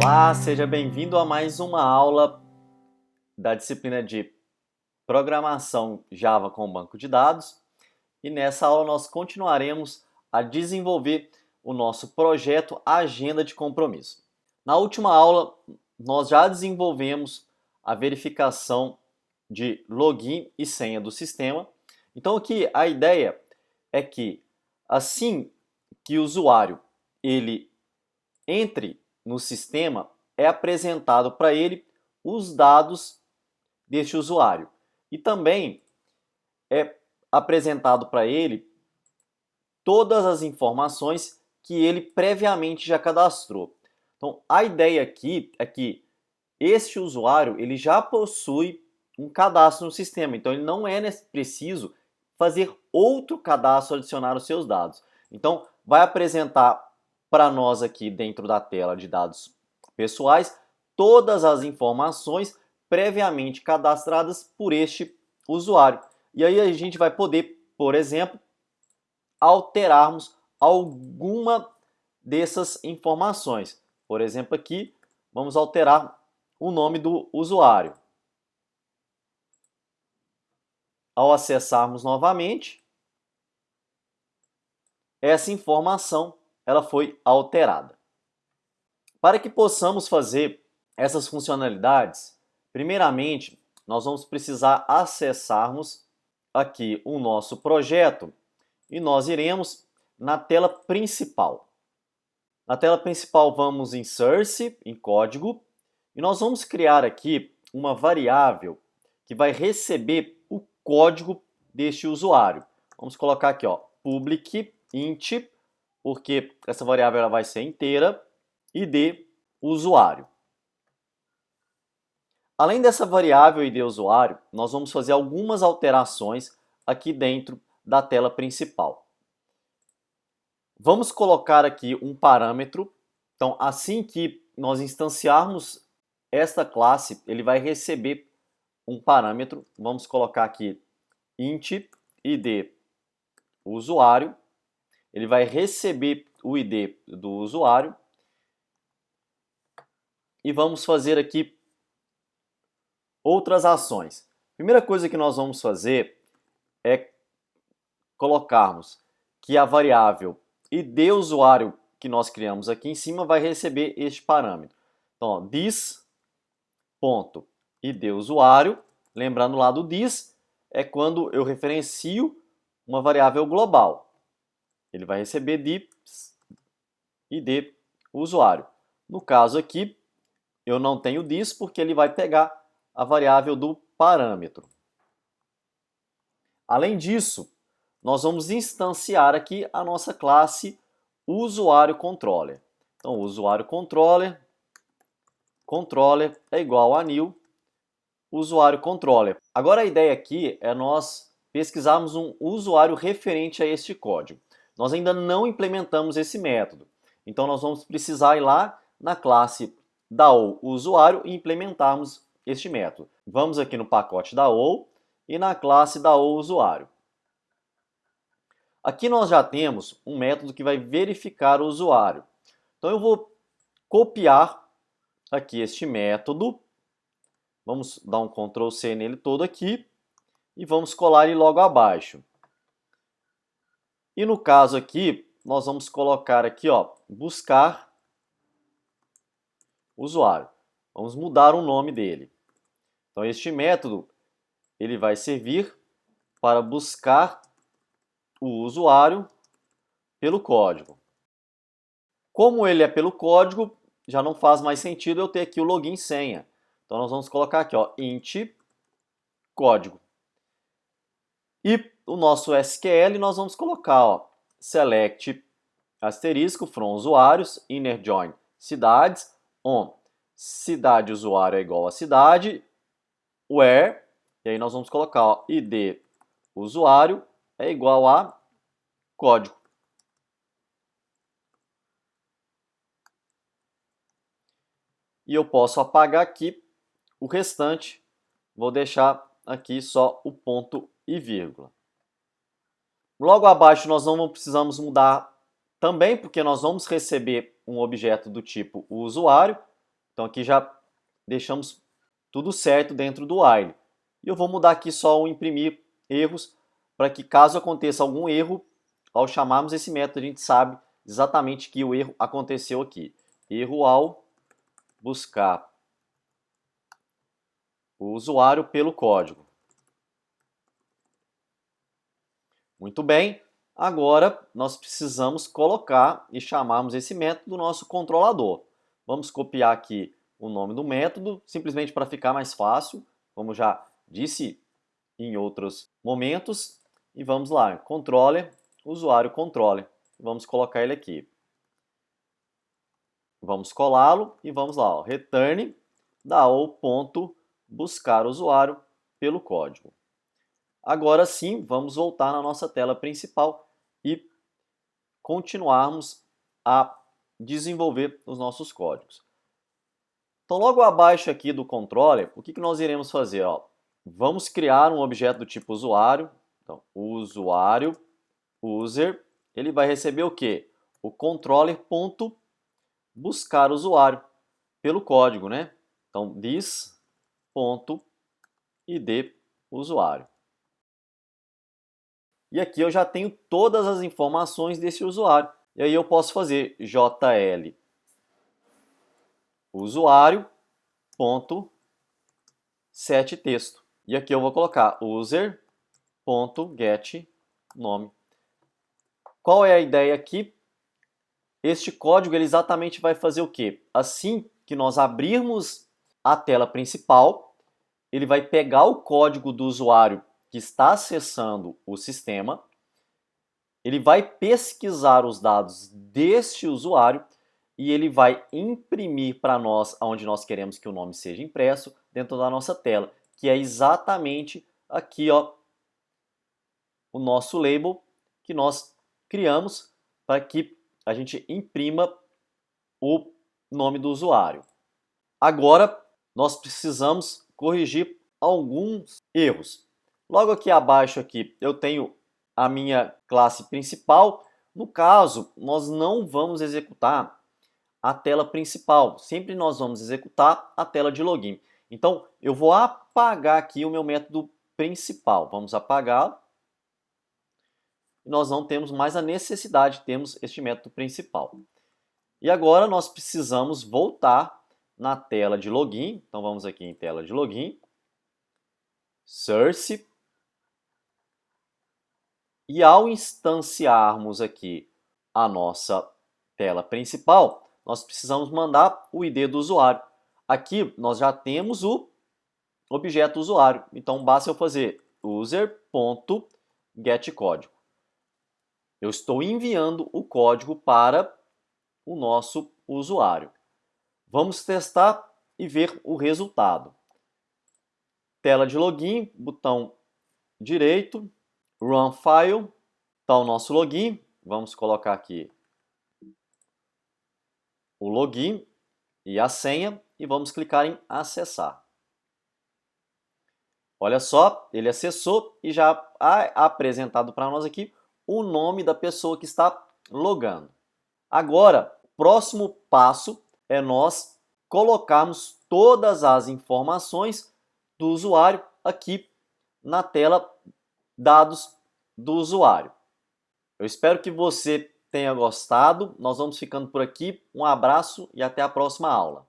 Olá, seja bem-vindo a mais uma aula da disciplina de Programação Java com Banco de Dados. E nessa aula nós continuaremos a desenvolver o nosso projeto Agenda de Compromisso. Na última aula, nós já desenvolvemos a verificação de login e senha do sistema. Então aqui a ideia é que assim que o usuário ele entre no sistema, é apresentado para ele os dados deste usuário. E também é apresentado para ele todas as informações que ele previamente já cadastrou. Então, a ideia aqui é que este usuário ele já possui um cadastro no sistema, então ele não é preciso fazer outro cadastro, adicionar os seus dados. Então, vai apresentar para nós aqui dentro da tela de dados pessoais todas as informações previamente cadastradas por este usuário. E aí a gente vai poder, por exemplo, alterarmos alguma dessas informações. Por exemplo, aqui vamos alterar o nome do usuário. Ao acessarmos novamente, essa informação ela foi alterada. Para que possamos fazer essas funcionalidades, primeiramente, nós vamos precisar acessarmos aqui o nosso projeto e nós iremos na tela principal. Na tela principal vamos em Source, em código, e nós vamos criar aqui uma variável que vai receber o código deste usuário. Vamos colocar aqui, ó, public int, porque essa variável ela vai ser inteira, id usuário. Além dessa variável id usuário, nós vamos fazer algumas alterações aqui dentro da tela principal. Vamos colocar aqui um parâmetro. Então, assim que nós instanciarmos esta classe, ele vai receber um parâmetro. Vamos colocar aqui int id usuário. Ele vai receber o id do usuário. E vamos fazer aqui outras ações. Primeira coisa que nós vamos fazer é colocarmos que a variável id usuário que nós criamos aqui em cima vai receber este parâmetro. Então, ó, this.id usuário, lembrando lá do this, é quando eu referencio uma variável global. Ele vai receber this id usuário. No caso aqui, eu não tenho this porque ele vai pegar a variável do parâmetro. Além disso, nós vamos instanciar aqui a nossa classe usuário controller. Então, o usuário controller é igual a new usuário controller. Agora a ideia aqui é nós pesquisarmos um usuário referente a este código. Nós ainda não implementamos esse método. Então nós vamos precisar ir lá na classe da usuário e implementarmos este método. Vamos aqui no pacote da e na classe da usuário. Aqui nós já temos um método que vai verificar o usuário. Então eu vou copiar aqui este método. Vamos dar um Ctrl C nele todo aqui e vamos colar ele logo abaixo. E no caso aqui, nós vamos colocar aqui, ó, buscar usuário. Vamos mudar o nome dele. Então este método ele vai servir para buscar o usuário pelo código. Como ele é pelo código, já não faz mais sentido eu ter aqui o login e senha. Então nós vamos colocar aqui, ó, int código. E o nosso SQL nós vamos colocar, ó, select asterisco from usuários, inner join cidades, on cidade usuário é igual a cidade, where, e aí nós vamos colocar, ó, id usuário é igual a código. E eu posso apagar aqui o restante, vou deixar aqui só o ponto e vírgula. Logo abaixo nós não precisamos mudar também, porque nós vamos receber um objeto do tipo usuário. Então aqui já deixamos tudo certo dentro do while. E eu vou mudar aqui só o imprimir erros, para que caso aconteça algum erro, ao chamarmos esse método, a gente sabe exatamente que o erro aconteceu aqui. Erro ao buscar o usuário pelo código. Muito bem, agora nós precisamos colocar e chamarmos esse método do nosso controlador. Vamos copiar aqui o nome do método, simplesmente para ficar mais fácil, como já disse em outros momentos. E vamos lá, controller, usuário controller. Vamos colocar ele aqui. Vamos colá-lo e vamos lá, ó, return da o ponto buscar usuário pelo código. Agora sim, vamos voltar na nossa tela principal e continuarmos a desenvolver os nossos códigos. Então, logo abaixo aqui do controller, o que nós iremos fazer? Ó? Vamos criar um objeto do tipo usuário. Então, usuário, user, ele vai receber o quê? O controller.buscar usuário pelo código, né? Então, this.id usuário. E aqui eu já tenho todas as informações desse usuário. E aí eu posso fazer jl usuário.setTexto. E aqui eu vou colocar user.getNome. Qual é a ideia aqui? Este código ele exatamente vai fazer o quê? Assim que nós abrirmos a tela principal, ele vai pegar o código do usuário que está acessando o sistema, ele vai pesquisar os dados deste usuário e ele vai imprimir para nós onde nós queremos que o nome seja impresso dentro da nossa tela, que é exatamente aqui, ó, o nosso label que nós criamos para que a gente imprima o nome do usuário. Agora, nós precisamos corrigir alguns erros. Logo aqui abaixo aqui, eu tenho a minha classe principal. No caso, nós não vamos executar a tela principal. Sempre nós vamos executar a tela de login. Então, eu vou apagar aqui o meu método principal. Vamos apagar. E nós não temos mais a necessidade de termos este método principal. E agora nós precisamos voltar na tela de login. Então, vamos aqui em tela de login. Source. E ao instanciarmos aqui a nossa tela principal, nós precisamos mandar o ID do usuário. Aqui nós já temos o objeto usuário, então basta eu fazer user.getCódigo. Eu estou enviando o código para o nosso usuário. Vamos testar e ver o resultado. Tela de login, botão direito, Run File, está o nosso login. Vamos colocar aqui o login e a senha e vamos clicar em acessar. Olha só, ele acessou e já é apresentado para nós aqui o nome da pessoa que está logando. Agora, o próximo passo é nós colocarmos todas as informações do usuário aqui na tela dados do usuário. Eu espero que você tenha gostado. Nós vamos ficando por aqui. Um abraço e até a próxima aula.